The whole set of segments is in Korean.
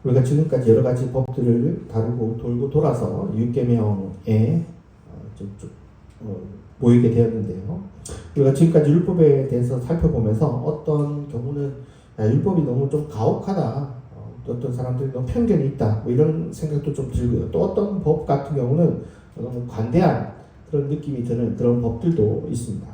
우리가 지금까지 여러 가지 법들을 다루고 돌고 돌아서 율법에 모이게 되었는데요. 우리가 지금까지 율법에 대해서 살펴보면서 어떤 경우는 율법이 너무 좀 가혹하다, 또 어떤 사람들이 너무 편견이 있다, 뭐 이런 생각도 좀 들고요. 또 어떤 법 같은 경우는 너무 관대한 그런 느낌이 드는 그런 법들도 있습니다.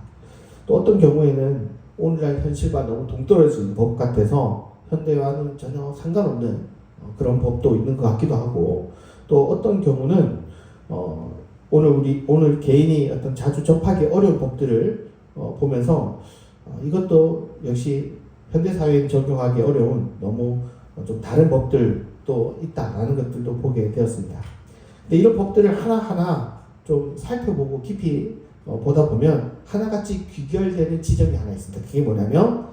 또 어떤 경우에는 오늘날 현실과 너무 동떨어진 법 같아서 현대와는 전혀 상관없는 그런 법도 있는 것 같기도 하고, 또 어떤 경우는 오늘 개인이 어떤 자주 접하기 어려운 법들을 보면서 이것도 역시 현대 사회에 적용하기 어려운 너무 좀 다른 법들도 있다라는 것들도 보게 되었습니다. 근데 이런 법들을 하나하나 좀 살펴보고 깊이 보다 보면 하나같이 귀결되는 지점이 하나 있습니다. 그게 뭐냐면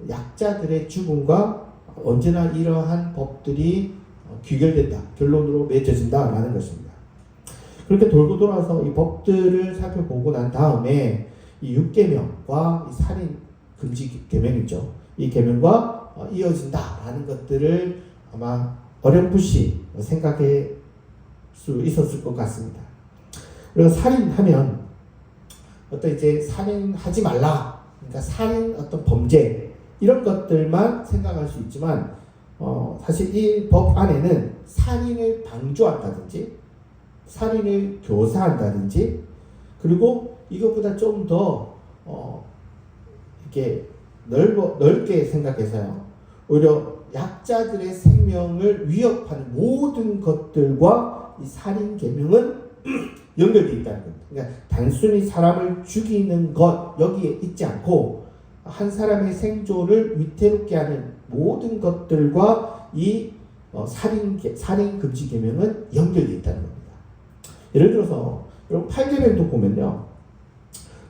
약자들의 죽음과 언제나 이러한 법들이 귀결된다, 결론으로 맺어진다라는 것입니다. 그렇게 돌고 돌아서 이 법들을 살펴보고 난 다음에 이 6계명과 이 살인 금지 계명이죠. 이 계명과 이어진다라는 것들을 아마 어렴풋이 생각할 수 있었을 것 같습니다. 그리고 살인하면 어떤 이제 살인하지 말라, 그러니까 살인 어떤 범죄 이런 것들만 생각할 수 있지만 사실 이 법 안에는 살인을 방조한다든지 살인을 교사한다든지, 그리고 이것보다 좀 더 이렇게 넓게 생각해서요, 오히려 약자들의 생명을 위협하는 모든 것들과 이 살인 계명은 연결되어 있다는 겁니다. 그러니까 단순히 사람을 죽이는 것 여기에 있지 않고 한 사람의 생존을 위태롭게 하는 모든 것들과 이 살인 금지 계명은 연결되어 있다는 겁니다. 예를 들어서 여러분 8계명도 보면요,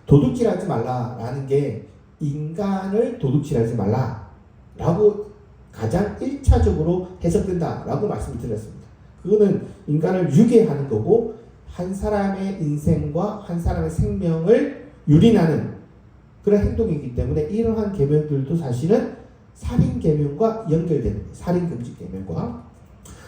도둑질하지 말라라는 게 인간을 도둑질하지 말라라고 가장 1차적으로 해석된다라고 말씀을 드렸습니다. 그거는 인간을 유괴하는 거고 한 사람의 인생과 한 사람의 생명을 유린하는 그런 행동이기 때문에 이러한 계명들도 사실은 살인 계명과 연결되는, 살인 금지 계명과,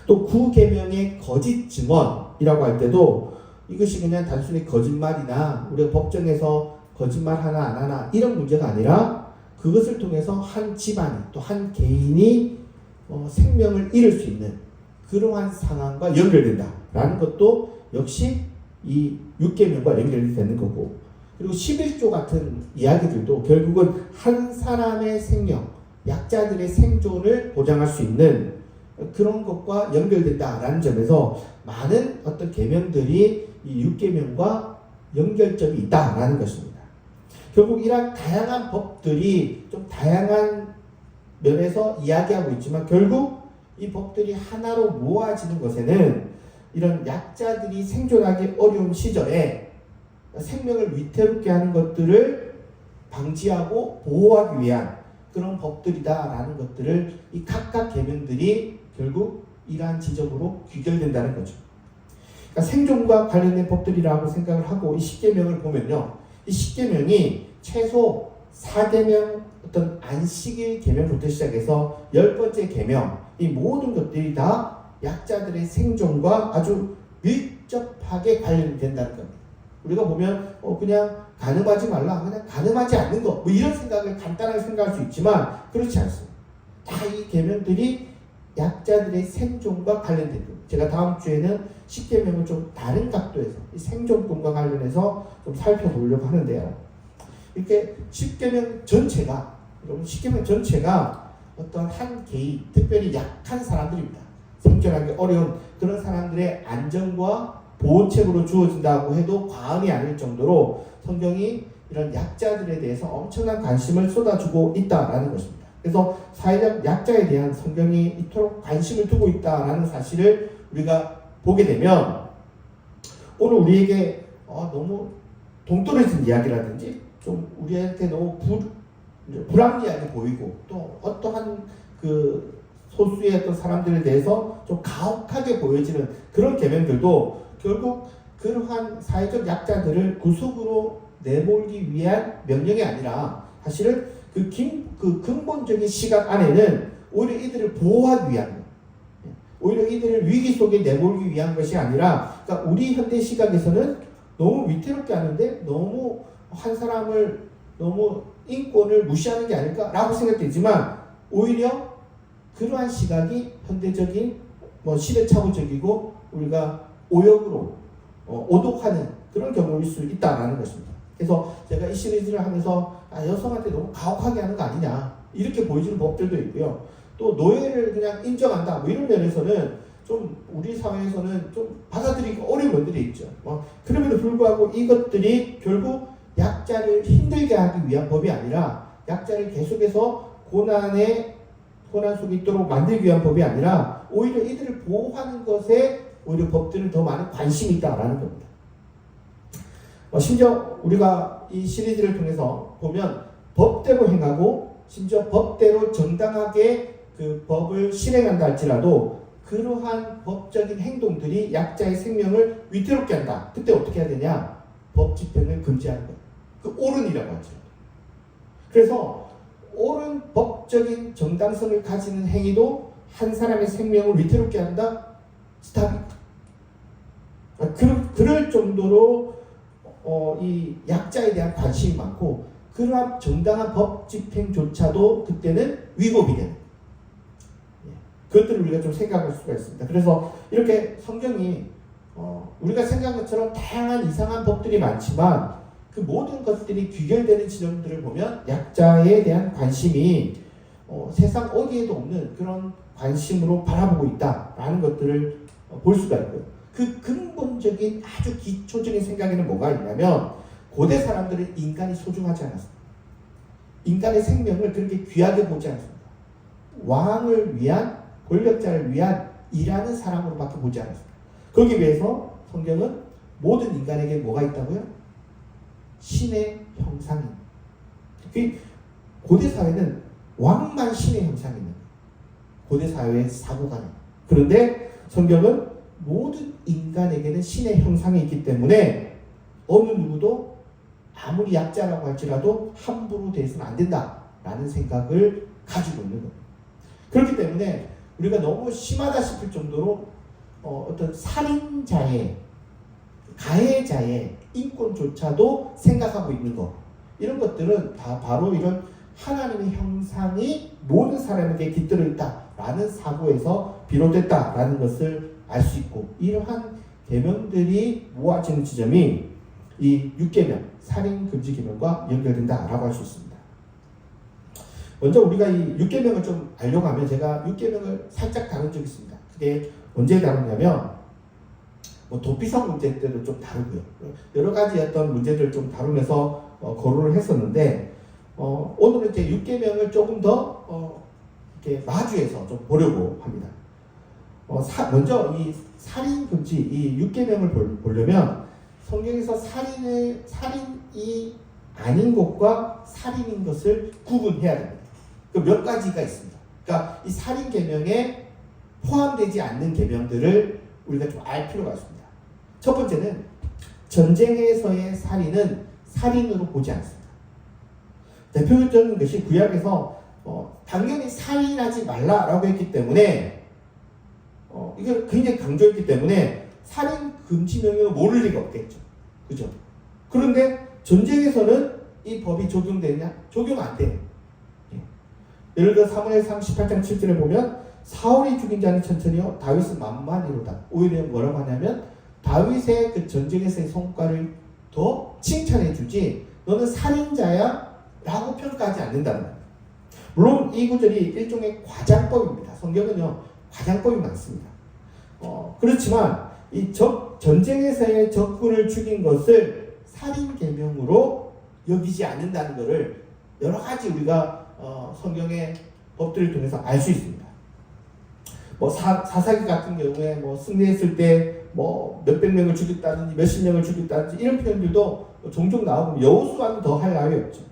또 9계명의 거짓 증언이라고 할 때도 이것이 그냥 단순히 거짓말이나 우리가 법정에서 거짓말 하나 안 하나 이런 문제가 아니라 그것을 통해서 한 집안이 또 한 개인이 생명을 잃을 수 있는 그러한 상황과 연결된다라는 것도 역시 이 6계명과 연결이 되는 거고, 그리고 11조 같은 이야기들도 결국은 한 사람의 생명, 약자들의 생존을 보장할 수 있는 그런 것과 연결된다라는 점에서 많은 어떤 계명들이 이 6계명과 연결점이 있다라는 것입니다. 결국 이런 다양한 법들이 좀 다양한 면에서 이야기하고 있지만 결국 이 법들이 하나로 모아지는 것에는 이런 약자들이 생존하기 어려운 시절에 생명을 위태롭게 하는 것들을 방지하고 보호하기 위한 그런 법들이다라는 것들을 이 각각 계명들이 결국 이러한 지점으로 귀결된다는 거죠. 그러니까 생존과 관련된 법들이라고 생각을 하고 이 10계명을 보면요, 이 10계명이 최소 4계명 어떤 안식일 계명부터 시작해서 10번째 계명, 이 모든 것들이 다 약자들의 생존과 아주 밀접하게 관련이 된다는 겁니다. 우리가 보면 그냥 간음하지 말라, 그냥 간음하지 않는 거, 뭐 이런 생각을 간단하게 생각할 수 있지만 그렇지 않습니다. 다 이 계명들이 약자들의 생존과 관련된 겁니다. 제가 다음 주에는 10계명을 좀 다른 각도에서 이 생존권과 관련해서 좀 살펴보려고 하는데요. 이렇게 10계명 전체가, 여러분 10계명 전체가 어떤 한 개인, 특별히 약한 사람들입니다. 생존하기 어려운 그런 사람들의 안전과 보호책으로 주어진다고 해도 과언이 아닐 정도로 성경이 이런 약자들에 대해서 엄청난 관심을 쏟아주고 있다라는 것입니다. 그래서 사회적 약자에 대한 성경이 이토록 관심을 두고 있다라는 사실을 우리가 보게 되면 오늘 우리에게 너무 동떨어진 이야기라든지 좀 우리한테 너무 불합리하게 보이고 또 어떠한 그 소수의 어떤 사람들에 대해서 좀 가혹하게 보여지는 그런 계명들도 결국 그러한 사회적 약자들을 구속으로 내몰기 위한 명령이 아니라 사실은 그 근본적인 시각 안에는 오히려 이들을 보호하기 위한 오히려 이들을 위기 속에 내몰기 위한 것이 아니라, 그러니까 우리 현대 시각에서는 너무 위태롭게 하는데 너무 한 사람을 너무 인권을 무시하는 게 아닐까라고 생각되지만, 오히려 그러한 시각이 현대적인 시대착오적이고 우리가 오역으로 오독하는 그런 경우일 수 있다라는 것입니다. 그래서 제가 이 시리즈를 하면서 여성한테 너무 가혹하게 하는 거 아니냐 이렇게 보여지는 법들도 있고요. 또 노예를 그냥 인정한다 이런 면에서는 좀 우리 사회에서는 좀 받아들이기 어려운 면들이 있죠. 그럼에도 불구하고 이것들이 결국 약자를 힘들게 하기 위한 법이 아니라, 약자를 계속해서 고난 속에 있도록 만들기 위한 법이 아니라, 오히려 이들을 보호하는 것에 오히려 법들은 더 많은 관심이 있다라는 겁니다. 심지어 우리가 이 시리즈를 통해서 보면 법대로 행하고 심지어 법대로 정당하게 그 법을 실행한다 할지라도 그러한 법적인 행동들이 약자의 생명을 위태롭게 한다. 그때 어떻게 해야 되냐? 법 집행을 금지하는 거예요. 그 옳은이라고 하죠. 그래서 옳은 법적인 정당성을 가지는 행위도 한 사람의 생명을 위태롭게 한다? 스탑이다. 그럴 정도로 이 약자에 대한 관심이 많고, 그러한 정당한 법 집행조차도 그때는 위법이 되는, 그것들을 우리가 좀 생각할 수가 있습니다. 그래서 이렇게 성경이 우리가 생각한 것처럼 다양한 이상한 법들이 많지만 그 모든 것들이 귀결되는 지점들을 보면 약자에 대한 관심이 세상 어디에도 없는 그런 관심으로 바라보고 있다라는 것들을 볼 수가 있고요. 그 근본적인 아주 기초적인 생각에는 뭐가 있냐면, 고대 사람들은 인간이 소중하지 않았습니다. 인간의 생명을 그렇게 귀하게 보지 않습니다. 왕을 위한, 권력자를 위한 일하는 사람으로밖에 보지 않았습니다. 거기에 비해서 성경은 모든 인간에게 뭐가 있다고요? 신의 형상이. 고대 사회는 왕만 신의 형상이 있는 거예요. 고대 사회의 사고관이. 그런데 성경은 모든 인간에게는 신의 형상이 있기 때문에 어느 누구도 아무리 약자라고 할지라도 함부로 대해서는 안 된다라는 생각을 가지고 있는 겁니다. 그렇기 때문에 우리가 너무 심하다 싶을 정도로 어떤 살인자의, 가해자의 인권조차도 생각하고 있는 것, 이런 것들은 다 바로 이런 하나님의 형상이 모든 사람에게 깃들어 있다라는 사고에서 비롯됐다라는 것을 알 수 있고, 이러한 계명들이 모아지는 지점이 이 6계명, 살인 금지 계명과 연결된다라고 할 수 있습니다. 먼저 우리가 이 6계명을 좀 알려고 하면, 제가 6계명을 살짝 다룬 적이 있습니다. 그게 언제 다루냐면 도피성 문제 때도 좀 다루고요. 여러 가지 어떤 문제들을 좀 다루면서 거론을 했었는데, 오늘은 이제 6계명을 조금 더 이렇게 마주해서 좀 보려고 합니다. 먼저 이 살인 금지, 이 6계명을 보려면 성경에서 살인이 아닌 것과 살인인 것을 구분해야 됩니다. 그 몇 가지가 있습니다. 그러니까 이 살인 계명에 포함되지 않는 계명들을 우리가 좀 알 필요가 있습니다. 첫 번째는 전쟁에서의 살인은 살인으로 보지 않습니다. 대표적인 것이 구약에서 당연히 살인하지 말라라고 했기 때문에 이걸 굉장히 강조했기 때문에 살인 금지 명령을 모를 리가 없겠죠. 그죠? 그런데 전쟁에서는 이 법이 적용되냐? 적용 안 돼요. 예를 들어 사무엘상 18장 7절에 보면 사울이 죽인 자는 천천히요 다윗은 만만히로다. 오히려 뭐라고 하냐면 다윗의 그 전쟁에서의 성과를 더 칭찬해 주지 너는 살인자야 라고 평가하지 않는다는 거예요. 물론 이 구절이 일종의 과장법입니다. 성경은요 과장법이 많습니다. 그렇지만 이 전쟁에서의 적군을 죽인 것을 살인 계명으로 여기지 않는다는 것을 여러 가지 우리가 성경의 법들을 통해서 알 수 있습니다. 사사기 같은 경우에 승리했을 때 몇백 명을 죽였다든지 몇십 명을 죽였다든지 이런 표현들도 종종 나오고 여호수아는 더 할 나위 없죠.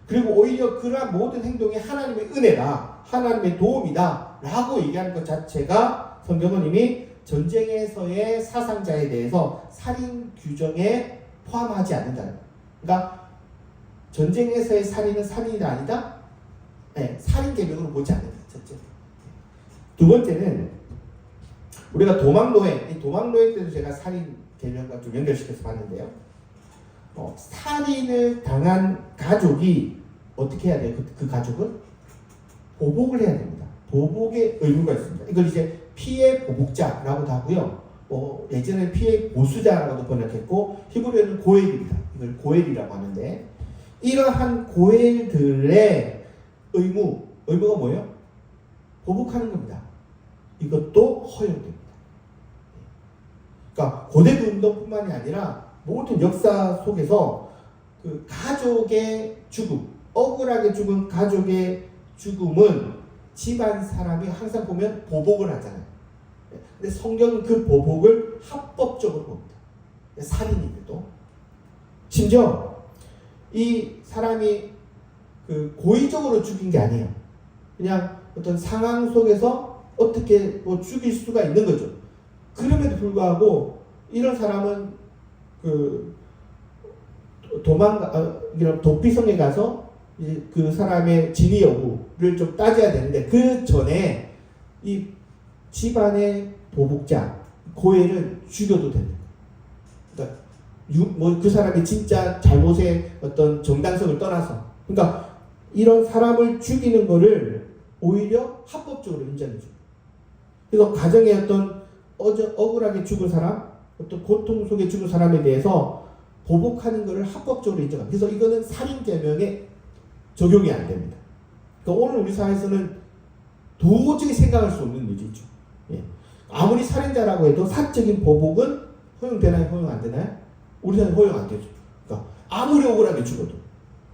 그리고 오히려 그러한 모든 행동이 하나님의 은혜다, 하나님의 도움이다 라고 얘기하는 것 자체가 성경은 이미 전쟁에서의 사상자에 대해서 살인 규정에 포함하지 않는다는 거예요. 그러니까 전쟁에서의 살인은 살인이 아니다? 네, 살인 계명으로 보지 않는다. 첫째. 두 번째는 우리가 도망노예, 이 도망노예 때도 제가 살인 계명과 좀 연결시켜서 봤는데요. 살인을 당한 가족이 어떻게 해야 돼요? 그 가족은 보복을 해야 됩니다. 보복의 의무가 있습니다. 이걸 이제 피해 보복자라고도 하고요. 예전에 피해 보수자라고도 번역했고 히브리어는 고엘입니다. 이걸 고엘이라고 하는데 이러한 고엘들의 의무가 뭐예요? 보복하는 겁니다. 이것도 허용됩니다. 그러니까 고대부 운동뿐만이 아니라 모든 역사 속에서 그 가족의 죽음, 억울하게 죽은 가족의 죽음은 집안 사람이 항상 보면 보복을 하잖아요. 근데 성경은 그 보복을 합법적으로 봅니다. 살인인데도 심지어 이 사람이 그 고의적으로 죽인 게 아니에요. 그냥 어떤 상황 속에서 어떻게 죽일 수가 있는 거죠. 그럼에도 불구하고 이런 사람은 그 도피성에 가서 이제 그 사람의 진위 여부를 좀 따져야 되는데 그 전에 이 집안의 보복자 고엘을 죽여도 됩니다. 그러니까 그 사람이 진짜 잘못의 어떤 정당성을 떠나서 그러니까 이런 사람을 죽이는 거를 오히려 합법적으로 인정해 줍니다. 그래서 가정의 어떤 억울하게 죽은 사람, 어떤 고통 속에 죽은 사람에 대해서 보복하는 것을 합법적으로 인정합니다. 그래서 이거는 살인계명에 적용이 안 됩니다. 그러니까 오늘 우리 사회에서는 도저히 생각할 수 없는 일이죠. 예. 아무리 살인자라고 해도 사적인 보복은 허용되나요? 허용 안 되나요? 우리 사회는 허용 안 되죠. 그러니까 아무리 억울하게 죽어도.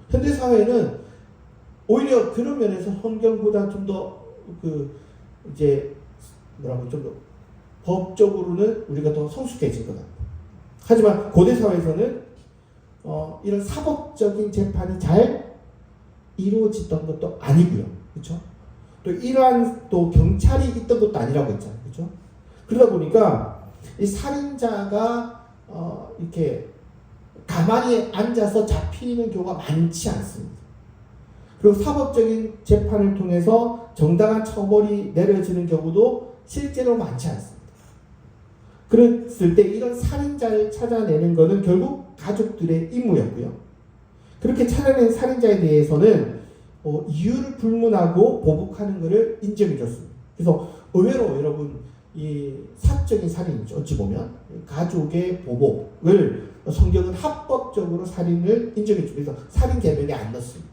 현대 사회는 오히려 그런 면에서 성경보다 좀 더 좀 더 법적으로는 우리가 더 성숙해진 것 같아요. 하지만 고대 사회에서는 이런 사법적인 재판이 잘 이루어지던 것도 아니고요, 그렇죠? 또 이러한 또 경찰이 있던 것도 아니라고 했잖아요, 그렇죠? 그러다 보니까 이 살인자가 이렇게 가만히 앉아서 잡히는 경우가 많지 않습니다. 그리고 사법적인 재판을 통해서 정당한 처벌이 내려지는 경우도 실제로 많지 않습니다. 그랬을 때 이런 살인자를 찾아내는 것은 결국 가족들의 임무였고요. 그렇게 찾아낸 살인자에 대해서는 이유를 불문하고 보복하는 것을 인정해 줬습니다. 그래서 의외로 여러분 이 사적인 살인이죠. 어찌 보면 가족의 보복을 성경은 합법적으로 살인을 인정해 주고 그래서 살인 계명에 안 넣습니다.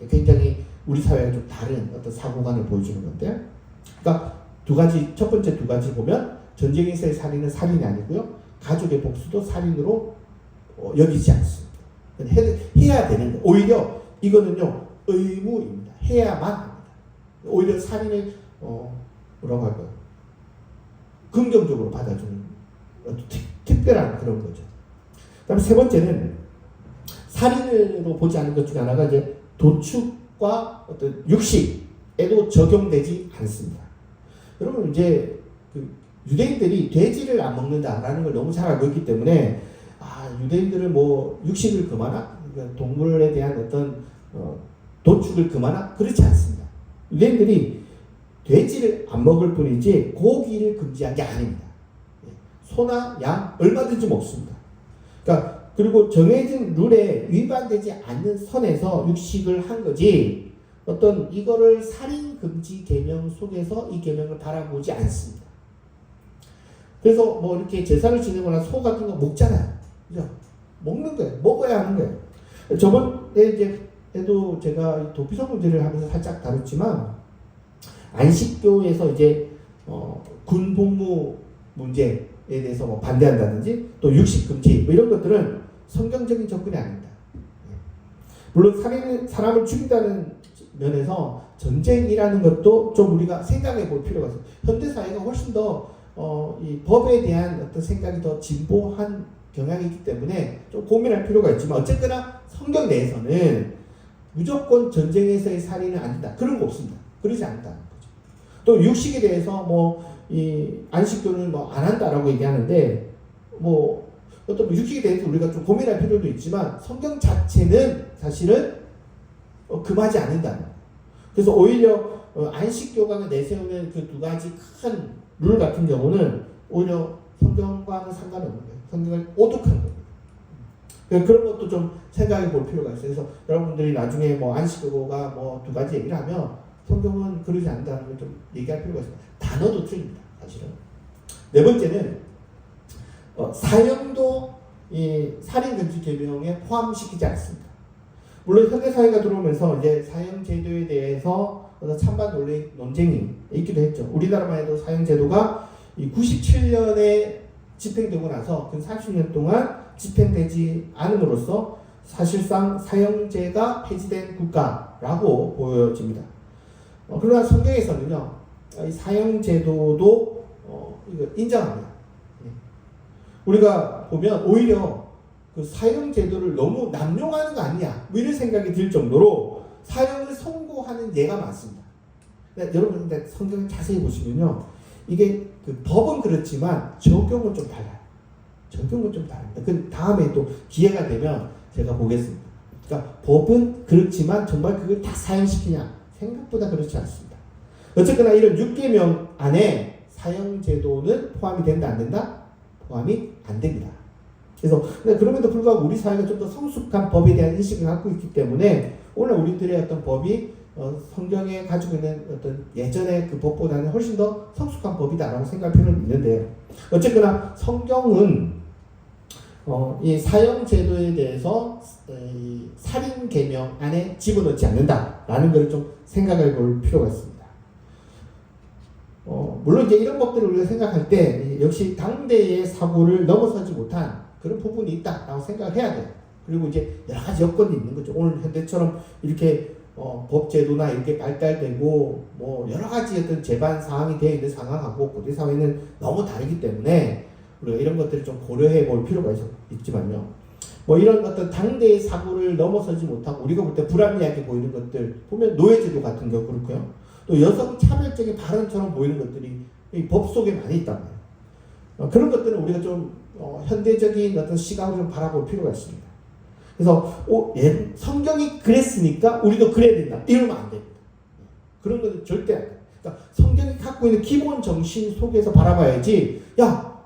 굉장히 우리 사회와 좀 다른 어떤 사고관을 보여주는 건데요. 그러니까 첫 번째 두 가지 보면 전쟁에서의 살인은 살인이 아니고요. 가족의 복수도 살인으로 여기지 않습니다. 해야 되는 거예요. 오히려 이거는요 의무입니다. 해야만 합니다. 오히려 살인을 뭐라고 할까요? 긍정적으로 받아주는 특별한 그런 거죠. 그다음에 세 번째는 살인으로 보지 않는 것 중에 하나가 이제 도축과 어떤 육식에도 적용되지 않습니다. 여러분 이제 유대인들이 돼지를 안 먹는다라는 걸 너무 잘 알고 있기 때문에 유대인들은 뭐 육식을 금하나 그러니까 동물에 대한 어떤 도축을 금하나 그렇지 않습니다. 유대인들이 돼지를 안 먹을 뿐이지 고기를 금지한 게 아닙니다. 소나 양 얼마든지 먹습니다. 그러니까 그리고 정해진 룰에 위반되지 않는 선에서 육식을 한 거지 어떤 이거를 살인 금지 계명 속에서 이 계명을 바라보지 않습니다. 그래서 뭐 이렇게 제사를 지내거나 소 같은 거 먹잖아요. 그죠? 먹는 거예요. 먹어야 하는 거예요. 저번에 에도 제가 도피성 문제를 하면서 살짝 다뤘지만 안식교에서 이제 군 복무 문제에 대해서 뭐 반대한다든지 또 육식 금지 뭐 이런 것들은 성경적인 접근이 아닙니다. 물론 사람을 죽인다는 면에서 전쟁이라는 것도 좀 우리가 생각해 볼 필요가 있어요. 현대 사회가 훨씬 더 이 법에 대한 어떤 생각이 더 진보한 경향이 있기 때문에 좀 고민할 필요가 있지만 어쨌거나 성경 내에서는 무조건 전쟁에서의 살인은 안 된다. 그런 거 없습니다. 그러지 않다는 거죠. 또 육식에 대해서 뭐 이 안식교는 뭐 안 한다라고 얘기하는데 뭐 어떤 육식에 대해서 우리가 좀 고민할 필요도 있지만 성경 자체는 사실은 금하지 않는다는 거예요. 그래서 오히려 안식교가 내세우는 그 두 가지 큰 룰 같은 경우는 오히려 성경과는 상관없는 거예요. 성경을 오독한 겁니다. 그런 것도 좀 생각해 볼 필요가 있어요. 그래서 여러분들이 나중에 뭐 안식교가 뭐 두 가지 얘기를 하면 성경은 그러지 않는다는 걸 좀 얘기할 필요가 있습니다. 단어도 틀립니다. 사실은. 네 번째는 사형도 이 살인금지 계명에 포함시키지 않습니다. 물론 현대사회가 들어오면서 이제 사형제도에 대해서 찬반 논쟁이 있기도 했죠. 우리나라만 해도 사형제도가 97년에 집행되고 나서 근 30년 동안 집행되지 않음으로써 사실상 사형제가 폐지된 국가라고 보여집니다. 그러나 성경에서는요, 이 사형제도도 이거 인정합니다. 우리가 보면 오히려 그 사형제도를 너무 남용하는 거 아니냐, 뭐 이런 생각이 들 정도로 사형을 선고하는 예가 많습니다. 여러분, 근데 성경을 자세히 보시면요, 이게 그 법은 그렇지만 적용은 좀 달라요. 적용은 좀 다릅니다. 그 다음에 또 기회가 되면 제가 보겠습니다. 그러니까 법은 그렇지만 정말 그걸 다 사형시키냐? 생각보다 그렇지 않습니다. 어쨌거나 이런 6계명 안에 사형제도는 포함이 된다, 안 된다? 포함이 안 됩니다. 그래서 그럼에도 불구하고 우리 사회가 좀 더 성숙한 법에 대한 인식을 갖고 있기 때문에 오늘 우리들의 어떤 법이 성경에 가지고 있는 어떤 예전의 그 법보다는 훨씬 더 성숙한 법이다라고 생각할 필요는 있는데요. 어쨌거나 성경은 이 사형제도에 대해서 이 살인계명 안에 집어넣지 않는다라는 것을 좀 생각해 볼 필요가 있습니다. 물론 이제 이런 법들을 우리가 생각할 때 역시 당대의 사고를 넘어서지 못한 그런 부분이 있다라고 생각을 해야 돼요. 그리고 이제 여러 가지 여건이 있는 거죠. 오늘 현대처럼 이렇게 법제도나 이렇게 발달되고 뭐 여러 가지 어떤 재반 사항이 되어 있는 상황하고 고대 사회는 너무 다르기 때문에 우리가 이런 것들을 좀 고려해 볼 필요가 있지만요. 뭐 이런 어떤 당대의 사고를 넘어서지 못하고 우리가 볼 때 불합리하게 보이는 것들 보면 노예제도 같은 경우 그렇고요. 또 여성 차별적인 발언처럼 보이는 것들이 이 법 속에 많이 있단 말이에요. 그런 것들은 우리가 좀 현대적인 어떤 시각으로 좀 바라볼 필요가 있습니다. 그래서 성경이 그랬으니까 우리도 그래야 된다, 이러면 안 됩니다. 그런 것은 절대 안 돼요. 그러니까 성경이 갖고 있는 기본 정신 속에서 바라봐야지, 야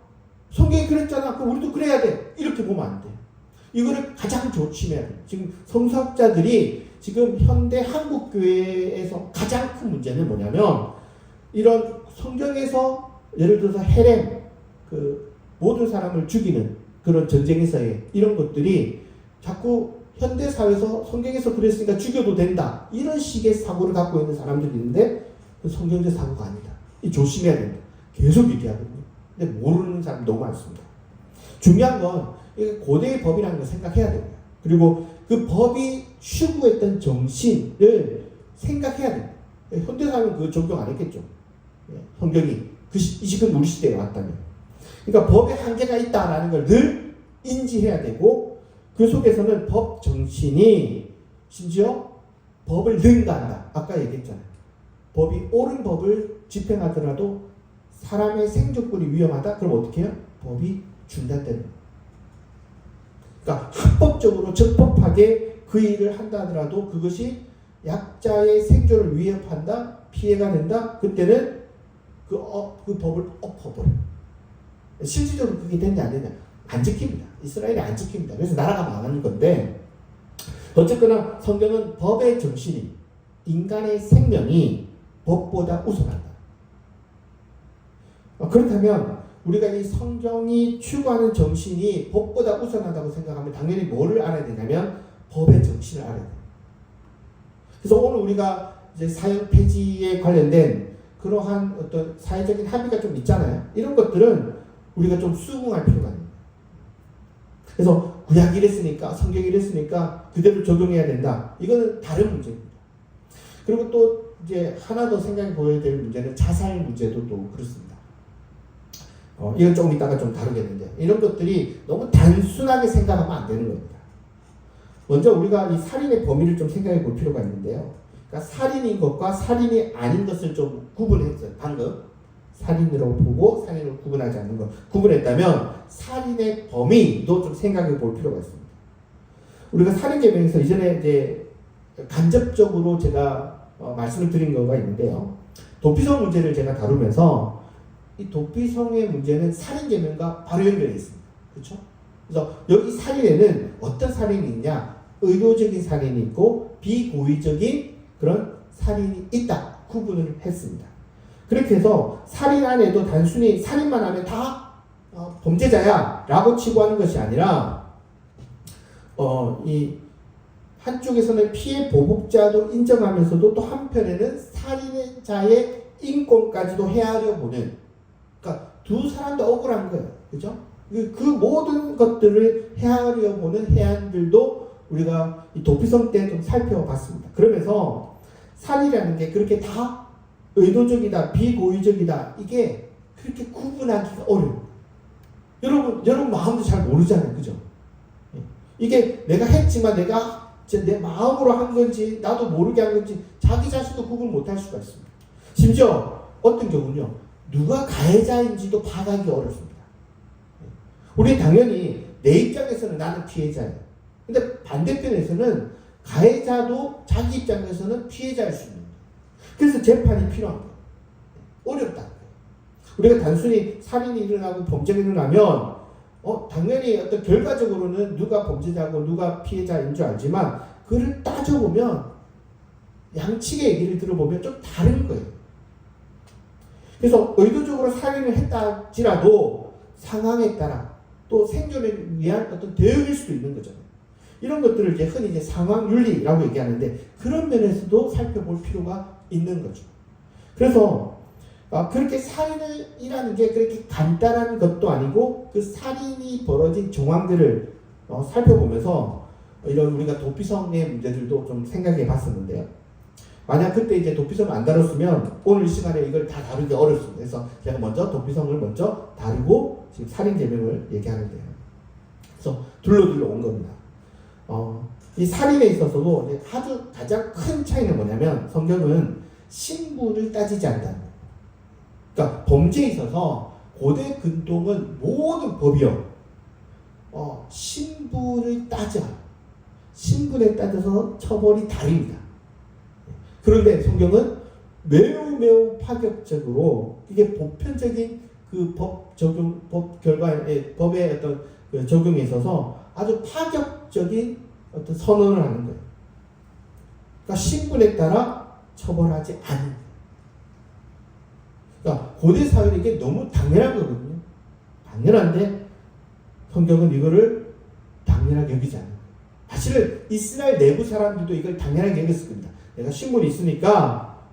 성경이 그랬잖아, 그럼 우리도 그래야 돼, 이렇게 보면 안 돼요. 이거를 가장 조심해야 돼요. 지금 성서학자들이 지금 현대 한국교회에서 가장 큰 문제는 뭐냐면 이런 성경에서 예를 들어서 헬렘, 그 모든 사람을 죽이는 그런 전쟁에서의 이런 것들이 자꾸 현대사회에서 성경에서 그랬으니까 죽여도 된다, 이런 식의 사고를 갖고 있는 사람들이 있는데 그 성경적 사고가 아니다. 이 조심해야 된다. 계속 얘기하거든요. 근데 모르는 사람 너무 많습니다. 중요한 건 고대의 법이라는 걸 생각해야 됩니다. 그리고 그 법이 추구했던 정신을 생각해야 됩니다. 현대사회는 그 적용 안 했겠죠. 성경이 이 시간 우리 시대에 왔다면. 그러니까 법에 한계가 있다라는 걸 늘 인지해야 되고 그 속에서는 법 정신이 심지어 법을 능가한다. 아까 얘기했잖아요. 법이 옳은 법을 집행하더라도 사람의 생존권이 위험하다. 그럼 어떻게 해요? 법이 중단되는 거예요. 그러니까 합법적으로 적법하게 그 일을 한다 하더라도 그것이 약자의 생존을 위협한다, 피해가 된다. 그때는 그 법을 엎어버려요. 실질적으로 그게 되냐 안 되냐? 안 지킵니다. 이스라엘이 안 지킵니다. 그래서 나라가 망하는 건데, 어쨌거나 성경은 법의 정신이, 인간의 생명이 법보다 우선한다. 그렇다면 우리가 이 성경이 추구하는 정신이 법보다 우선하다고 생각하면 당연히 뭐를 알아야 되냐면 법의 정신을 알아야 돼요. 그래서 오늘 우리가 이제 사형 폐지에 관련된 그러한 어떤 사회적인 합의가 좀 있잖아요. 이런 것들은 우리가 좀 수긍할 필요가 있습니다. 그래서 구약이 이랬으니까, 성경이 이랬으니까 그대로 적용해야 된다. 이거는 다른 문제입니다. 그리고 또 이제 하나 더 생각해 보여야 될 문제는 자살 문제도 또 그렇습니다. 이건 조금 이따가 좀 다루겠는데, 이런 것들이 너무 단순하게 생각하면 안 되는 겁니다. 먼저 우리가 이 살인의 범위를 좀 생각해 볼 필요가 있는데요. 그러니까 살인인 것과 살인이 아닌 것을 좀 구분했어요. 방금 살인으로 보고 살인으로 구분하지 않는 것 구분했다면 살인의 범위도 좀 생각해 볼 필요가 있습니다. 우리가 살인계명에서 이전에 이제 간접적으로 제가 말씀을 드린 거가 있는데요. 도피성 문제를 제가 다루면서 이 도피성의 문제는 살인계명과 바로 연결되어 있습니다. 그렇죠? 그래서 여기 살인에는 어떤 살인이 있냐? 의도적인 살인이 있고 비고의적인 그런 살인이 있다. 구분을 했습니다. 그렇게 해서 살인 안에도 단순히 살인만 하면 다 범죄자야 라고 치부하는 것이 아니라 이 한쪽에서는 피해 보복자도 인정하면서도 또 한편에는 살인자의 인권까지도 헤아려 보는, 그러니까 두 사람도 억울한 거예요. 그죠? 그 모든 것들을 헤아려 보는 해안들도 우리가 이 도피성 때 좀 살펴봤습니다. 그러면서 살인이라는 게 그렇게 다 의도적이다, 비고의적이다, 이게 그렇게 구분하기가 어려워요. 여러분 마음도 잘 모르잖아요. 그죠? 이게 내가 했지만 내가 내 마음으로 한 건지 나도 모르게 한 건지 자기 자신도 구분 못할 수가 있습니다. 심지어 어떤 경우는요, 누가 가해자인지도 파악하기 어렵습니다. 우리 당연히 내 입장에서는 나는 피해자예요. 근데 반대편에서는 가해자도 자기 입장에서는 피해자일 수 있는 거예요. 그래서 재판이 필요한 거예요. 어렵다. 우리가 단순히 살인이 일어나고 범죄가 일어나면 당연히 어떤 결과적으로는 누가 범죄자고 누가 피해자인 줄 알지만 그를 따져보면 양측의 얘기를 들어보면 좀 다른 거예요. 그래서 의도적으로 살인을 했다 할지라도 상황에 따라 또 생존을 위한 어떤 대응일 수도 있는 거잖아요. 이런 것들을 이제 흔히 이제 상황윤리라고 얘기하는데 그런 면에서도 살펴볼 필요가 있는 거죠. 그래서 그렇게 살인이라는 게 그렇게 간단한 것도 아니고 그 살인이 벌어진 정황들을 살펴보면서 이런 우리가 도피성의 문제들도 좀 생각해 봤었는데요. 만약 그때 이제 도피성을 안 다뤘으면 오늘 시간에 이걸 다 다루기 어렵습니다. 그래서 제가 먼저 도피성을 먼저 다루고 지금 살인계명을 얘기하는데요. 그래서 둘러둘러 온 겁니다. 이 살인에 있어서도 아주 가장 큰 차이는 뭐냐면 성경은 신분을 따지지 않는다는 거예요. 그러니까 범죄에 있어서 고대 근동은 모든 법이요, 신분을 따져, 신분에 따져서 처벌이 다릅니다. 그런데 성경은 매우 파격적으로 이게 보편적인 그 법 적용, 법 결과에 법의 어떤 그 적용에 있어서 아주 파격적인 어떤 선언을 하는 거예요. 그러니까 신분에 따라 처벌하지 않는 거예요. 그러니까 고대 사회는 이게 너무 당연한 거거든요. 당연한데 성경은 이거를 당연하게 여기지 않는 거예요. 사실은 이스라엘 내부 사람들도 이걸 당연하게 여겼을 겁니다. 내가 신분이 있으니까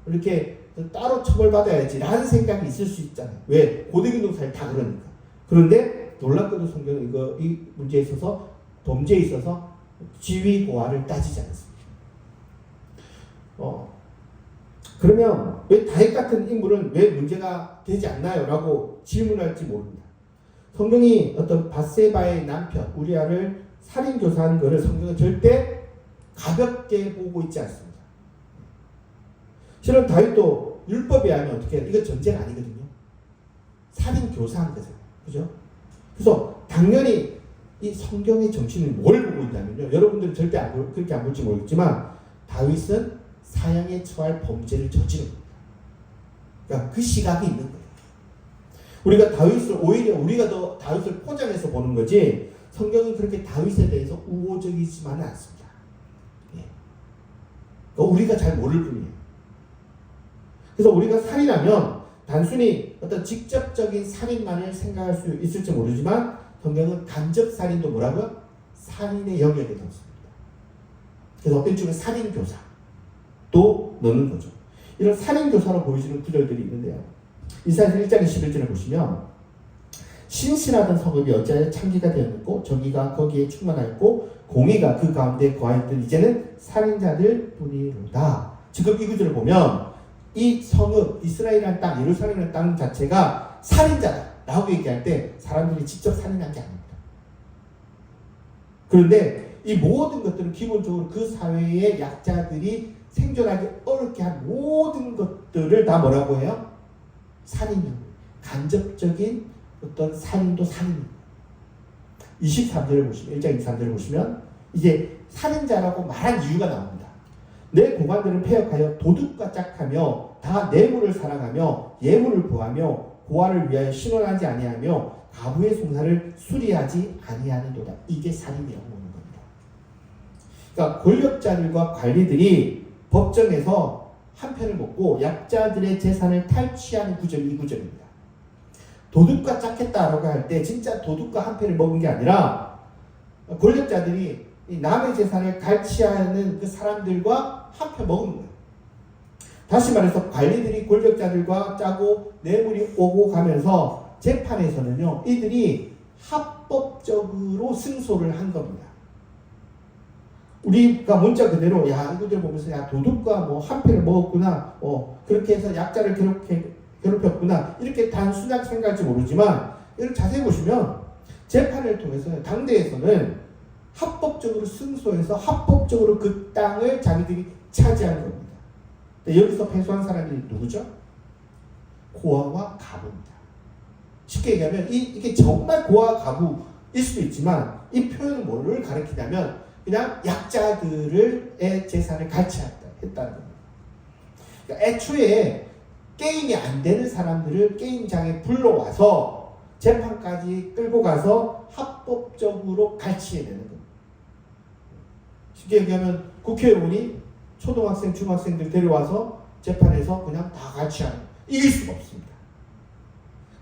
이렇게 따로 처벌받아야지 라는 생각이 있을 수 있잖아요. 왜? 고대 근동 사회 다 그러니까. 그런데 놀랍게도 성경은 이 문제에 있어서 범죄에 있어서 지위 고하를 따지지 않습니다. 그러면 왜 다윗 같은 인물은 왜 문제가 되지 않나요? 라고 질문할지 모릅니다. 성경이 어떤 밧세바의 남편 우리아를 살인교사한 것을 성경은 절대 가볍게 보고 있지 않습니다. 실은 다윗도 율법에 하면 어떻게 해요? 이건 전제가 아니거든요. 살인교사한 거잖아요. 그죠? 그래서 당연히 이 성경의 정신은 뭘 보고 있냐면요. 여러분들은 절대 그렇게 안 볼지 모르겠지만 다윗은 사형에 처할 범죄를 저지른 겁니다. 그러니까 그 시각이 있는 거예요. 우리가 다윗을 오히려 우리가 더 다윗을 포장해서 보는 거지 성경은 그렇게 다윗에 대해서 우호적이지만은 않습니다. 그러니까 우리가 잘 모를 뿐이에요. 그래서 우리가 살인하면 단순히 어떤 직접적인 살인만을 생각할 수 있을지 모르지만 성경은 간접 살인도 뭐라고요? 살인의 영역에 넣습니다. 그래서 일종의 살인교사 또 넣는 거죠. 이런 살인교사로 보여지는 구절들이 있는데요. 이사야 1장 21절을 보시면 신실하던 성읍이 어찌하여 창기가 되었고 정의가 거기에 충만하였고 공의가 그 가운데 거하였더니 이제는 살인자들 뿐이로다. 지금 이 구절을 보면 이 성읍 이스라엘이라는 땅 예루살렘이라는 땅 자체가 살인자라고 얘기할 때 사람들이 직접 살인한 게 아닙니다. 그런데 이 모든 것들은 기본적으로 그 사회의 약자들이 생존하기 어렵게 한 모든 것들을 다 뭐라고 해요? 살인이요. 간접적인 어떤 살인도 살인입니다. 23절을 보시면 1장 23절을 보시면 이제 살인자라고 말한 이유가 나옵니다. 내 고관들은 패역하여 도둑과 짝하며 다 뇌물을 사랑하며 예물을 구하며 고아를 위하여 신원하지 아니하며 가부의 송사를 수리하지 아니하는도다. 이게 살인이라고 보는 겁니다. 그러니까 권력자들과 관리들이 법정에서 한 편을 먹고 약자들의 재산을 탈취하는 구절이 이 구절입니다. 도둑과 짝했다라고 할 때 진짜 도둑과 한 편을 먹은 게 아니라 권력자들이 남의 재산을 갈취하는 그 사람들과 한 편 먹은 거예요. 다시 말해서 관리들이 권력자들과 짜고 뇌물이 오고 가면서 재판에서는요, 이들이 합법적으로 승소를 한 겁니다. 우리가 문자 그대로 야 이거들 보면서 야 도둑과 뭐 한 편을 먹었구나, 그렇게 해서 약자를 괴롭혔구나 이렇게 단순하게 생각할지 모르지만 이걸 자세히 보시면 재판을 통해서 당대에서는 합법적으로 승소해서 합법적으로 그 땅을 자기들이 차지한 겁니다. 여기서 패소한 사람이 누구죠? 고아와 가부입니다. 쉽게 얘기하면 이게 정말 고아와 가부일 수도 있지만 이 표현은 뭐를 가리키냐면 그냥 약자들의 재산을 갈취했다는 겁니다. 그러니까 애초에 게임이 안 되는 사람들을 게임장에 불러와서 재판까지 끌고 가서 합법적으로 갈취해내는 겁니다. 쉽게 얘기하면 국회의원이 초등학생, 중학생들 데려와서 재판에서 그냥 다 갈취하는 이길 수가 없습니다.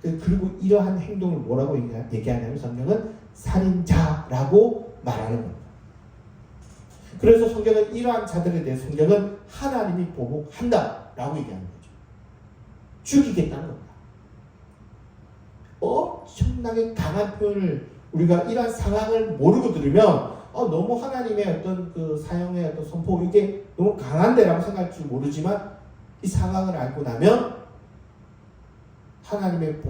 그리고 이러한 행동을 뭐라고 얘기하냐면 성경은 살인자라고 말하는 겁니다. 그래서 성경은 이러한 자들에 대해 성경은 하나님이 보복한다라고 얘기하는 거죠. 죽이겠다는 겁니다. 엄청나게 강한 표현을 우리가 이러한 상황을 모르고 들으면 너무 하나님의 어떤 그 사형의 어떤 선포 이게 너무 강한데라고 생각할 줄 모르지만 이 상황을 알고 나면 하나님의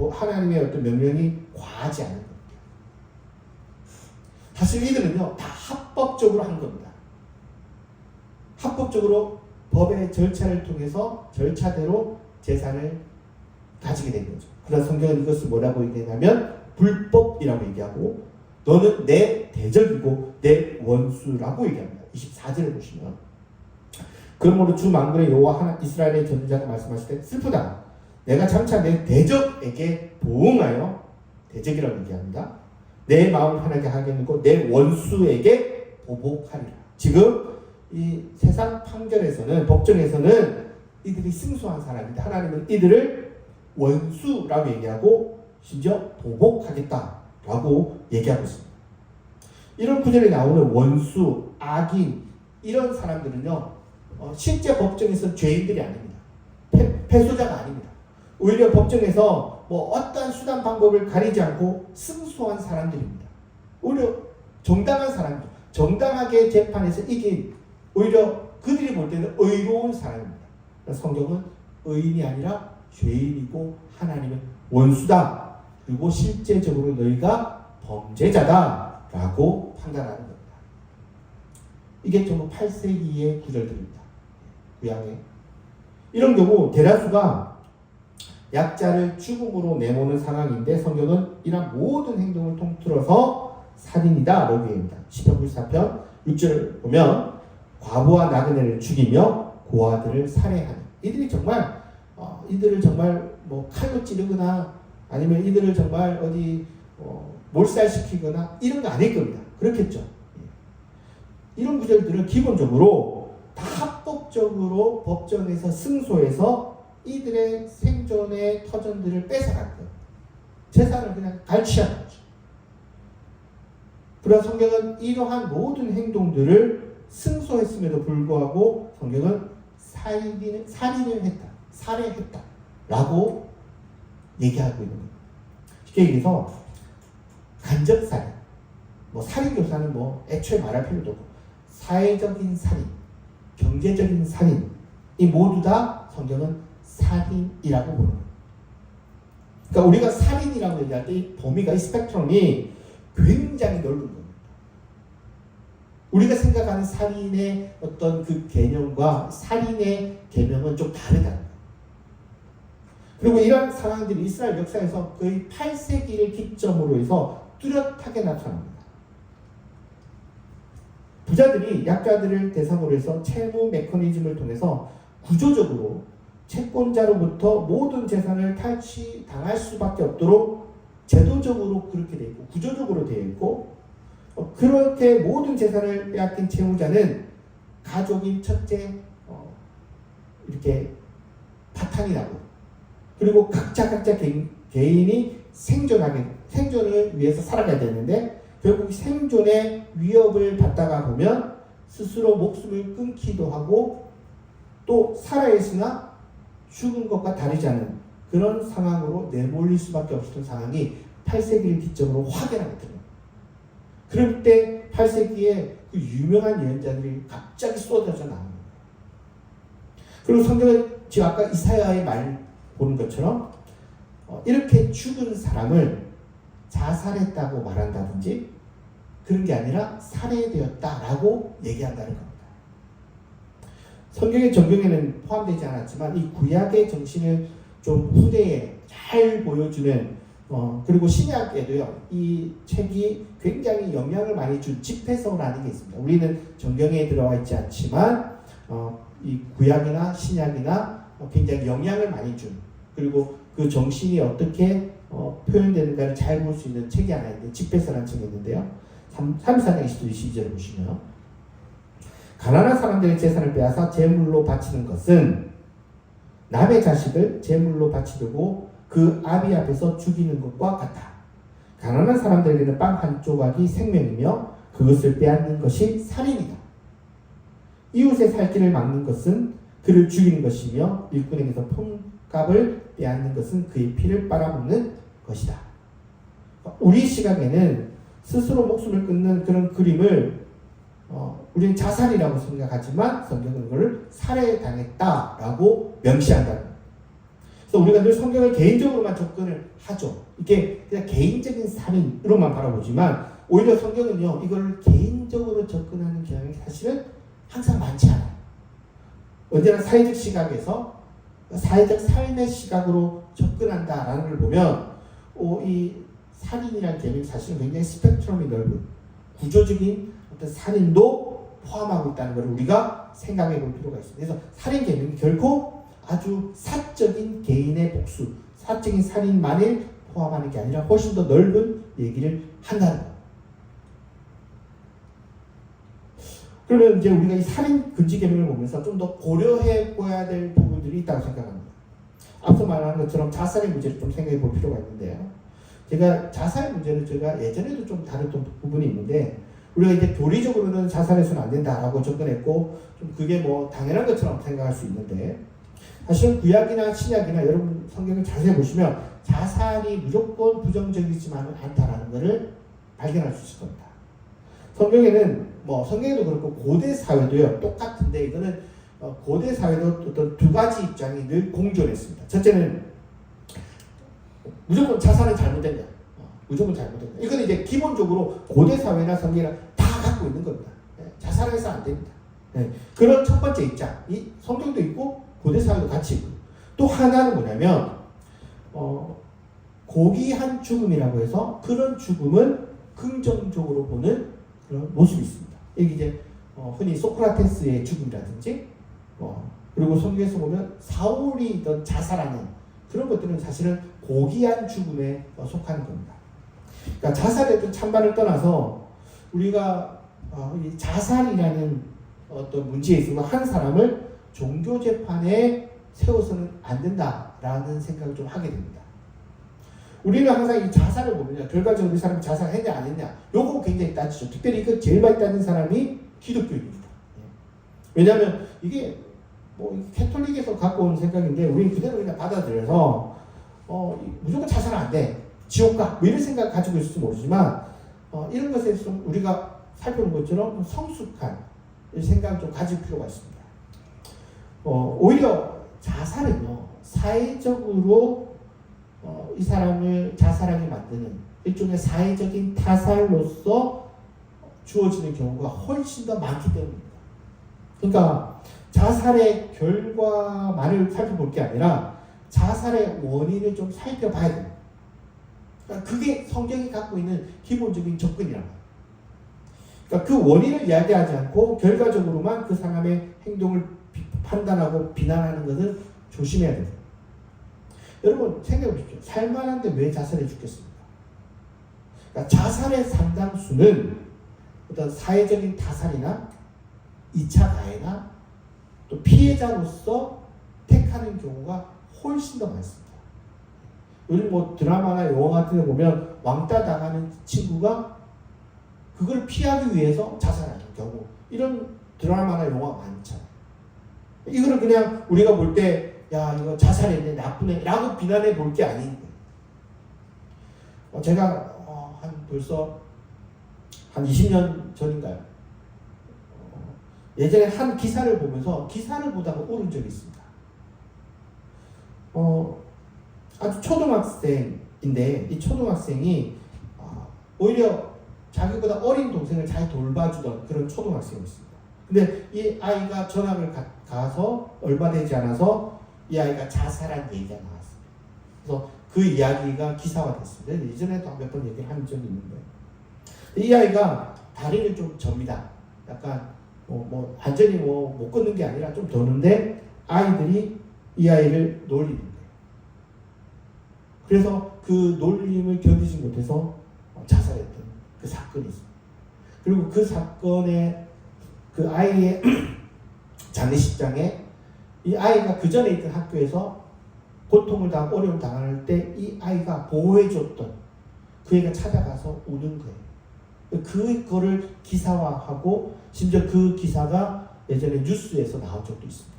어떤 명령이 과하지 않은 겁니다. 사실 이들은요 다 합법적으로 한 겁니다. 합법적으로 법의 절차를 통해서 절차대로 재산을 가지게 된 거죠. 그러나 성경은 이것을 뭐라고 얘기하냐면 불법이라고 얘기하고 너는 내 대적이고 내 원수라고 얘기합니다. 24절을 보시면 그러므로 주 만군의 여호와 하나 이스라엘의 전자가 말씀하실 때 슬프다. 내가 장차 내 대적에게 보응하여 대적이라고 얘기합니다. 내 마음을 편하게 하겠고 내 원수에게 보복하리라. 지금 이 세상 판결에서는 법정에서는 이들이 승소한 사람인데 하나님은 이들을 원수라고 얘기하고 심지어 보복하겠다라고 얘기하고 있습니다. 이런 구절에 나오는 원수, 악인 이런 사람들은요 실제 법정에서 죄인들이 아닙니다. 패소자가 아닙니다. 오히려 법정에서 어떠한 수단 방법을 가리지 않고 승소한 사람들입니다. 오히려 정당한 사람들, 정당하게 재판에서 이긴 오히려 그들이 볼 때는 의로운 사람입니다. 성경은 의인이 아니라 죄인이고 하나님은 원수다. 그리고 실제적으로 너희가 범죄자다라고 판단하는 겁니다. 이게 전부 8세기의 구절들입니다. 구약에. 이런 경우 대다수가 약자를 죽음으로 내모는 상황인데 성경은 이런 모든 행동을 통틀어서 살인이다 라고 얘기합니다. 시편 94편 6절을 보면 과부와 나그네를 죽이며 고아들을 살해하는 이들을 정말 칼로 찌르거나 아니면 이들을 정말 어디 몰살시키거나 이런 거 아닐 겁니다. 그렇겠죠. 이런 구절들은 기본적으로 다 합법적으로 법정에서 승소해서 이들의 생존의 터전들을 뺏어간 거예요. 재산을 그냥 갈취한 거죠. 그러나 성경은 이러한 모든 행동들을 승소했음에도 불구하고 성경은 살인을 했다, 살해했다 라고 얘기하고 있는 거예요. 쉽게 얘기해서 간접살인, 살인교사는 애초에 말할 필요도 없고 사회적인 살인, 경제적인 살인 이 모두 다 성경은 살인이라고 보는 거예요. 그러니까 우리가 살인이라고 얘기할 때 이 범위가 이 스펙트럼이 굉장히 넓은 겁니다. 우리가 생각하는 살인의 어떤 그 개념과 살인의 개념은 좀 다르다는 거예요. 그리고 이러한 상황들이 이스라엘 역사에서 거의 8세기를 기점으로 해서 뚜렷하게 나타납니다. 부자들이 약자들을 대상으로 해서 채무 메커니즘을 통해서 구조적으로 채권자로부터 모든 재산을 탈취당할 수밖에 없도록 제도적으로 그렇게 되어 있고 구조적으로 되어 있고, 그렇게 모든 재산을 빼앗긴 채무자는 가족인 첫째 이렇게 파탄이 나고, 그리고 각자 개인이 생존을 위해서 살아가야 되는데 결국 생존의 위협을 받다가 보면 스스로 목숨을 끊기도 하고 또 살아있으나 죽은 것과 다르지 않은 그런 상황으로 내몰릴 수밖에 없었던 상황이 8세기를 기점으로 확연하게 드러납니다. 그럴 때 8세기에 그 유명한 예언자들이 갑자기 쏟아져 나옵니다. 그리고 성경은 지금 아까 이사야의 말 보는 것처럼 이렇게 죽은 사람을 자살했다고 말한다든지 그런 게 아니라 살해되었다라고 얘기한다는 겁니다. 성경의 전경에는 포함되지 않았지만 이 구약의 정신을 좀 후대에 잘 보여주는 그리고 신약에도요 이 책이 굉장히 영향을 많이 준 집회서라는 게 있습니다. 우리는 전경에 들어와 있지 않지만 이 구약이나 신약이나 굉장히 영향을 많이 준, 그리고 그 정신이 어떻게 표현되는가를 잘 볼 수 있는 책이 하나 있는데 집회서라는 책이 있는데요. 3사장 22절을 보시면 가난한 사람들의 재산을 빼앗아 제물로 바치는 것은 남의 자식을 제물로 바치려고 그 아비 앞에서 죽이는 것과 같아. 가난한 사람들에게는 빵 한 조각이 생명이며 그것을 빼앗는 것이 살인이다. 이웃의 살 길을 막는 것은 그를 죽이는 것이며 일꾼에게서 폰값을 빼앗는 것은 그의 피를 빨아먹는 것이다. 우리 시각에는 스스로 목숨을 끊는 그런 그림을 우리는 자살이라고 생각하지만 성경은 그걸 살해당했다라고 명시한다는 거예요. 그래서 우리가 늘 성경을 개인적으로만 접근을 하죠. 이게 그냥 개인적인 살인으로만 바라보지만 오히려 성경은요 이걸 개인적으로 접근하는 경향이 사실은 항상 많지 않아요. 언제나 사회적 시각에서 사회적 삶의 시각으로 접근한다라는 걸 보면 이 살인이라는 개념이 사실은 굉장히 스펙트럼이 넓은 구조적인 어떤 살인도 포함하고 있다는 걸 우리가 생각해 볼 필요가 있습니다. 그래서 살인 개념이 결코 아주 사적인 개인의 복수, 사적인 살인만을 포함하는 게 아니라 훨씬 더 넓은 얘기를 한다는 거예요. 그러면 이제 우리가 이 살인 금지 계명을 보면서 좀 더 고려해 봐야 될 부분들이 있다고 생각합니다. 앞서 말한 것처럼 자살의 문제를 좀 생각해 볼 필요가 있는데요. 제가 자살 문제를 제가 예전에도 좀 다뤘던 부분이 있는데 우리가 이제 교리적으로는 자살해서는 안 된다라고 접근했고 좀 그게 뭐 당연한 것처럼 생각할 수 있는데 사실은 구약이나 신약이나 여러분 성경을 자세히 보시면 자살이 무조건 부정적이지만은 않다라는 것을 발견할 수 있을 겁니다. 성경에는 성경에도 그렇고 고대 사회도요 똑같은데 이거는 고대 사회도 어떤 두 가지 입장이 늘 공존했습니다. 첫째는 무조건 자살은 잘못된다. 무조건 잘못된다. 이건 이제 기본적으로 고대 사회나 성경이나 다 갖고 있는 겁니다. 자살해서 안 됩니다. 그런 첫 번째 입장, 이 성경도 있고 고대 사회도 같이 있고 또 하나는 뭐냐면 고귀한 죽음이라고 해서 그런 죽음은 긍정적으로 보는 그런 모습이 있습니다. 여기 이제 흔히 소크라테스의 죽음이라든지 그리고 성경에서 보면 사울이 자살하는 그런 것들은 사실은 고귀한 죽음에 속하는 겁니다. 그러니까 자살의 찬반을 떠나서 우리가 이 자살이라는 어떤 문제에 있어서 한 사람을 종교 재판에 세워서는 안 된다라는 생각을 좀 하게 됩니다. 우리는 항상 이 자살을 보면요, 결과적으로 이 사람이 자살했냐 안 했냐, 요거 굉장히 따지죠. 특별히 이거 제일 많이 따지는 사람이 기독교입니다. 왜냐하면 이게 캐톨릭에서 갖고 온 생각인데 우리는 그대로 그냥 받아들여서 무조건 자살은 안 돼, 지옥 가, 이런 생각 가지고 있을지 모르지만 이런 것에 좀 우리가 살펴본 것처럼 성숙한 생각을 좀 가질 필요가 있습니다. 오히려 자살은요 사회적으로 이 사람을 자살하게 만드는 일종의 사회적인 타살로서 주어지는 경우가 훨씬 더 많기 때문입니다. 그러니까 자살의 결과만을 살펴볼 게 아니라 자살의 원인을 좀 살펴봐야 됩니다. 그러니까 그게 성경이 갖고 있는 기본적인 접근이란 말이에요. 그러니까 그 원인을 이야기하지 않고 결과적으로만 그 사람의 행동을 판단하고 비난하는 것은 조심해야 돼요. 여러분 생각해 보십시오. 살만한데 왜 자살해 죽겠습니까? 그러니까 자살의 상당수는 어떤 사회적인 타살이나 2차 가해나 또 피해자로서 택하는 경우가 훨씬 더 많습니다. 요즘 뭐 드라마나 영화 같은 데 보면 왕따 당하는 친구가 그걸 피하기 위해서 자살하는 경우, 이런 드라마나 영화 많잖아요. 이거를 그냥 우리가 볼 때 야 이거 자살했네 나쁘네 라고 비난해 볼 게 아닌 거예요. 제가 벌써 한 20년 전인가요? 예전에 한 기사를 보면서 기사를 보다가 울은 적이 있습니다. 아주 초등학생인데 이 초등학생이 오히려 자기보다 어린 동생을 잘 돌봐주던 그런 초등학생이었습니다. 근데 이 아이가 전학을 가서 얼마 되지 않아서 이 아이가 자살한 얘기가 나왔습니다. 그래서 그 이야기가 기사화됐습니다. 예전에도 몇 번 얘기를 한 적이 있는데 이 아이가 다리를 좀 접니다. 약간 완전히 못 걷는 게 아니라 좀 도는데 아이들이 이 아이를 놀리는 거예요. 그래서 그 놀림을 견디지 못해서 자살했던 그 사건이 있습니다. 그리고 그 사건의 그 아이의 장례식장에 이 아이가 그 전에 있던 학교에서 고통을 당하고 어려움을 당할 때 이 아이가 보호해줬던 그 애가 찾아가서 우는 거예요. 그거를 기사화하고 심지어 그 기사가 예전에 뉴스에서 나온 적도 있습니다.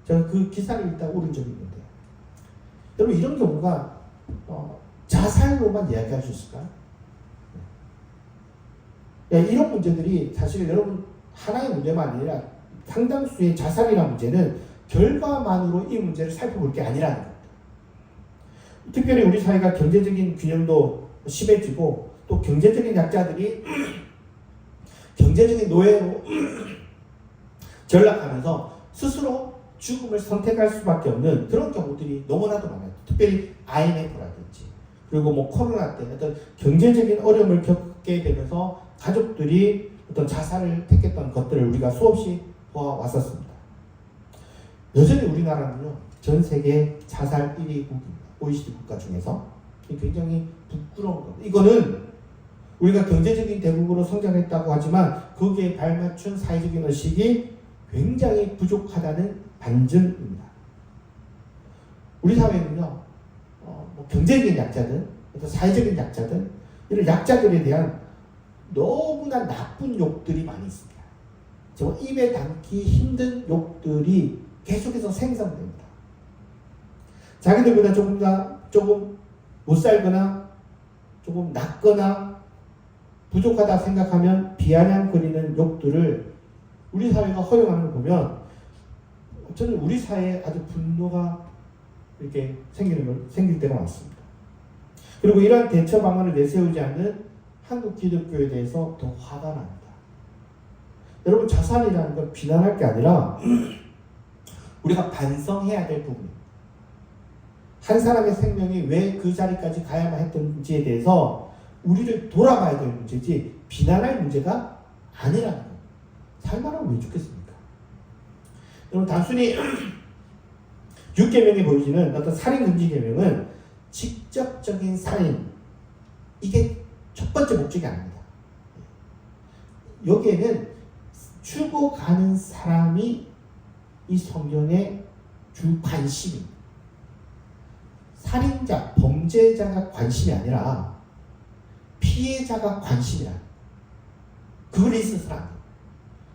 제가 그 기사를 읽다 울은 적이 있는데 여러분 이런 경우가 자살로만 이야기할 수 있을까요? 이런 문제들이 사실 여러분 하나의 문제만 아니라 상당수의 자살이라는 문제는 결과만으로 이 문제를 살펴볼 게 아니라는 겁니다. 특별히 우리 사회가 경제적인 균형도 심해지고 또 경제적인 약자들이 경제적인 노예로 전락하면서 스스로 죽음을 선택할 수밖에 없는 그런 경우들이 너무나도 많아요. 특별히 IMF라든지 그리고 뭐 코로나 때 어떤 경제적인 어려움을 겪게 되면서 가족들이 어떤 자살을 택했던 것들을 우리가 수없이 보아왔었습니다. 여전히 우리나라는요 전 세계 자살 1위 국입니다. OECD 국가 중에서 굉장히 부끄러운 겁니다. 이거는 우리가 경제적인 대국으로 성장했다고 하지만 거기에 발맞춘 사회적인 의식이 굉장히 부족하다는 반증입니다. 우리 사회는요 경제적인 약자든 어떤 사회적인 약자든 이런 약자들에 대한 너무나 나쁜 욕들이 많이 있습니다. 정말 입에 담기 힘든 욕들이 계속해서 생성됩니다. 자기들보다 조금 못 살거나 조금 낮거나 부족하다 생각하면 비아냥거리는 욕들을 우리 사회가 허용하는 걸 보면 저는 우리 사회에 아주 분노가 이렇게 생길 때가 많습니다. 그리고 이러한 대처 방안을 내세우지 않는 한국 기독교에 대해서 더 화가 납니다. 여러분 자살이라는 건 비난할 게 아니라 우리가 반성해야 될 부분입니다. 한 사람의 생명이 왜 그 자리까지 가야만 했던지에 대해서 우리를 돌아봐야 될 문제지 비난할 문제가 아니라는 거예요. 살만하면 왜 죽겠습니까? 여러분 단순히 6계명에 보여지는 어떤 살인금지계명은 직접적인 살인 이게 첫 번째 목적이 아닙니다. 여기에는 죽어가는 사람이 이 성경의 주 관심입니다. 살인자, 범죄자가 관심이 아니라 피해자가 관심이라. 그걸 있어서는 안 돼요.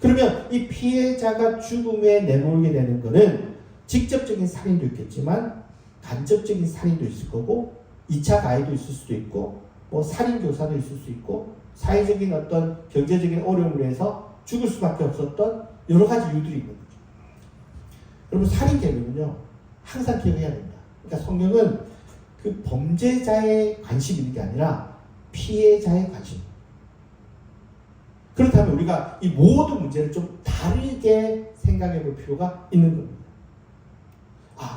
그러면 이 피해자가 죽음에 내몰게 되는 것은 직접적인 살인도 있겠지만 간접적인 살인도 있을 거고 2차 가해도 있을 수도 있고 뭐 살인교사도 있을 수 있고 사회적인 어떤 경제적인 어려움으로 해서 죽을 수밖에 없었던 여러 가지 이유들이 있는 거죠. 여러분 살인계명은요 항상 기억해야 됩니다. 그러니까 성경은 그 범죄자의 관심이 있는 게 아니라 피해자의 관심입니다. 그렇다면 우리가 이 모든 문제를 좀 다르게 생각해 볼 필요가 있는 겁니다.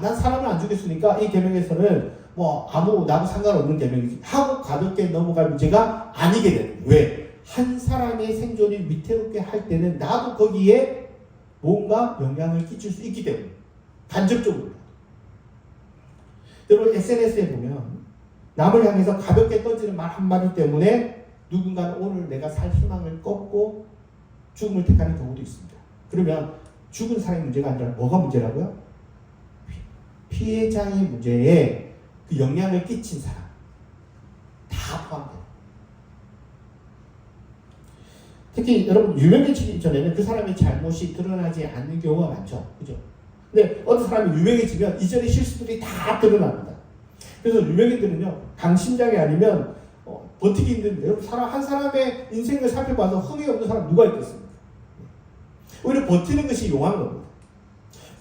난 사람을 안 죽였으니까 이 계명에서는 뭐 나하고 상관없는 계명이지 하고 가볍게 넘어갈 문제가 아니게 되는 거예요. 왜? 한 사람의 생존이 위태롭게 할 때는 나도 거기에 뭔가 영향을 끼칠 수 있기 때문에 간접적으로. 여러분 SNS에 보면 남을 향해서 가볍게 던지는 말 한마디 때문에 누군가는 오늘 내가 살 희망을 꺾고 죽음을 택하는 경우도 있습니다. 그러면 죽은 사람의 문제가 아니라 뭐가 문제라고요? 피해자의 문제에 그 영향을 끼친 사람 다 포함돼요. 특히 여러분 유명해지기 전에는 그 사람의 잘못이 드러나지 않는 경우가 많죠. 그죠? 근데 어떤 사람이 유명해지면 이전의 실수들이 다 드러납니다. 그래서 유명인들은요 강심장이 아니면 버티기 힘든데 여러분 한 사람의 인생을 살펴봐서 흥이 없는 사람 누가 있겠습니까? 오히려 버티는 것이 용한 겁니다.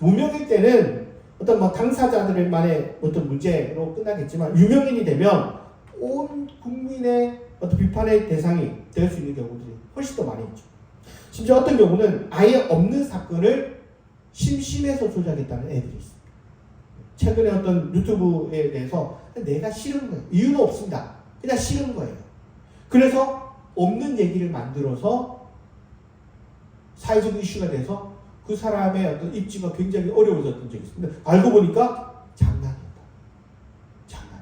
무명일 때는 어떤 당사자들만의 어떤 문제로 끝나겠지만 유명인이 되면 온 국민의 어떤 비판의 대상이 될 수 있는 경우들이 훨씬 더 많이 있죠. 심지어 어떤 경우는 아예 없는 사건을 심심해서 조작했다는 애들이 있습니다. 최근에 어떤 유튜브에 대해서 내가 싫은 거예요. 이유는 없습니다. 그냥 싫은 거예요. 그래서 없는 얘기를 만들어서 사회적 이슈가 돼서 그 사람의 어떤 입지가 굉장히 어려워졌던 적이 있습니다. 알고 보니까 장난이었다. 장난.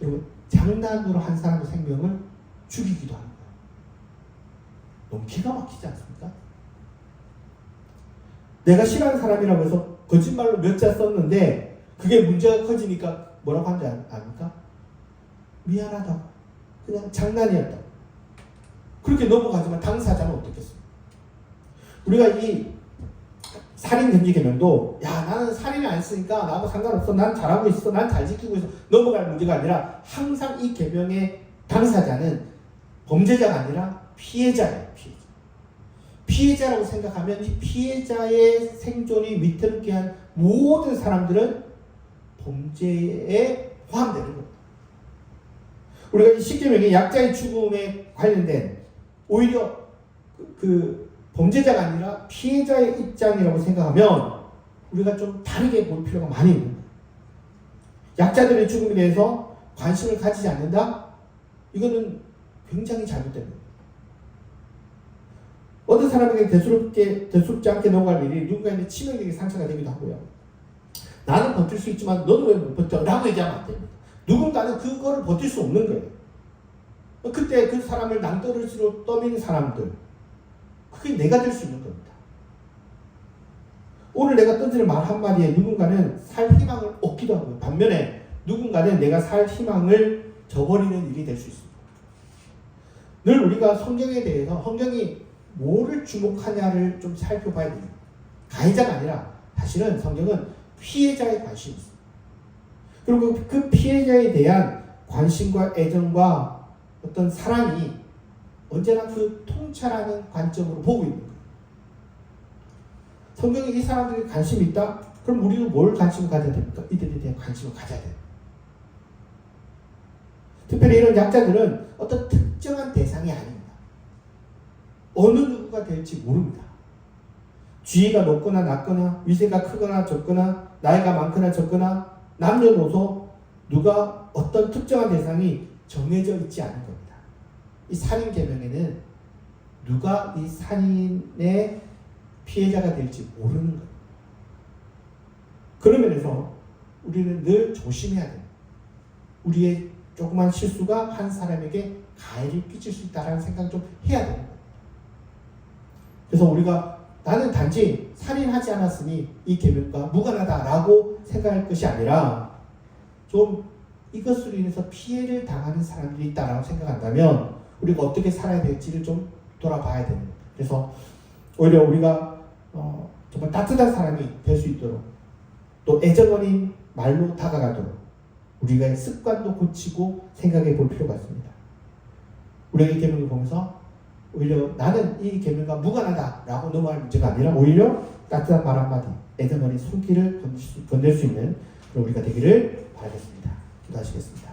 여러분, 장난으로 한 사람의 생명을 죽이기도 하는 거예요. 너무 기가 막히지 않습니까? 내가 싫어하는 사람이라고 해서 거짓말로 몇 자 썼는데 그게 문제가 커지니까 뭐라고 하는지 아닙니까? 미안하다고. 그냥 장난이었다고. 그렇게 넘어가지만 당사자는 어떻겠습니까? 우리가 이 살인금지개명도 야 나는 살인을 안 했으니까 나하고 상관없어. 난 잘하고 있어. 난 잘 지키고 있어. 넘어갈 문제가 아니라 항상 이 계명의 당사자는 범죄자가 아니라 피해자예요. 피해자라고 생각하면 이 피해자의 생존이 위태롭게 한 모든 사람들은 범죄에 포함되는 겁니다. 우리가 이 십계명의 약자의 죽음에 관련된 오히려 그 범죄자가 아니라 피해자의 입장이라고 생각하면 우리가 좀 다르게 볼 필요가 많이 있는 거예요. 약자들의 죽음에 대해서 관심을 가지지 않는다? 이거는 굉장히 잘못된 거예요. 어떤 사람에게 대수롭지 않게 넘어갈 일이 누군가에게 치명적인 상처가 되기도 하고요. 나는 버틸 수 있지만 너는 왜 못 버텨? 라고 얘기하면 안 됩니다. 누군가는 그거를 버틸 수 없는 거예요. 그때 그 사람을 낭떠러지로 떠미는 사람들, 그게 내가 될 수 있는 겁니다. 오늘 내가 던지는 말 한마디에 누군가는 살 희망을 얻기도 하고요. 반면에 누군가는 내가 살 희망을 저버리는 일이 될 수 있습니다. 늘 우리가 성경에 대해서 성경이 뭐를 주목하냐를 좀 살펴봐야 됩니다. 가해자가 아니라 사실은 성경은 피해자에 관심이 있습니다. 그리고 그 피해자에 대한 관심과 애정과 어떤 사랑이 언제나 그 통찰하는 관점으로 보고 있는 거예요. 성경에 이 사람들이 관심이 있다? 그럼 우리는 뭘 관심을 가져야 됩니까? 이들에 대한 관심을 가져야 돼요. 특별히 이런 약자들은 어떤 특정한 대상이 아닙니다. 어느 누구가 될지 모릅니다. 지위가 높거나 낮거나 위세가 크거나 적거나 나이가 많거나 적거나 남녀노소 누가 어떤 특정한 대상이 정해져 있지 않은 겁니다. 이 살인계명에는 누가 이 살인의 피해자가 될지 모르는 거예요. 그런 면에서 우리는 늘 조심해야 돼요. 우리의 조그만 실수가 한 사람에게 가해를 끼칠 수 있다는 생각을 좀 해야 되는 거예요. 그래서 우리가 나는 단지 살인하지 않았으니 이 계명과 무관하다라고 생각할 것이 아니라 좀 이것으로 인해서 피해를 당하는 사람들이 있다라고 생각한다면 우리가 어떻게 살아야 될지를 좀 돌아봐야 되는 거예요. 그래서 오히려 우리가 정말 따뜻한 사람이 될 수 있도록 또 애정 어린 말로 다가가도록 우리가 습관도 고치고 생각해 볼 필요가 있습니다. 우리가 이 계명을 보면서 오히려 나는 이 계명과 무관하다라고 넘어갈 문제가 아니라 오히려 따뜻한 말 한마디, 애정 어린 손길을 건넬 수 있는 그런 우리가 되기를 바라겠습니다. 기도하시겠습니다.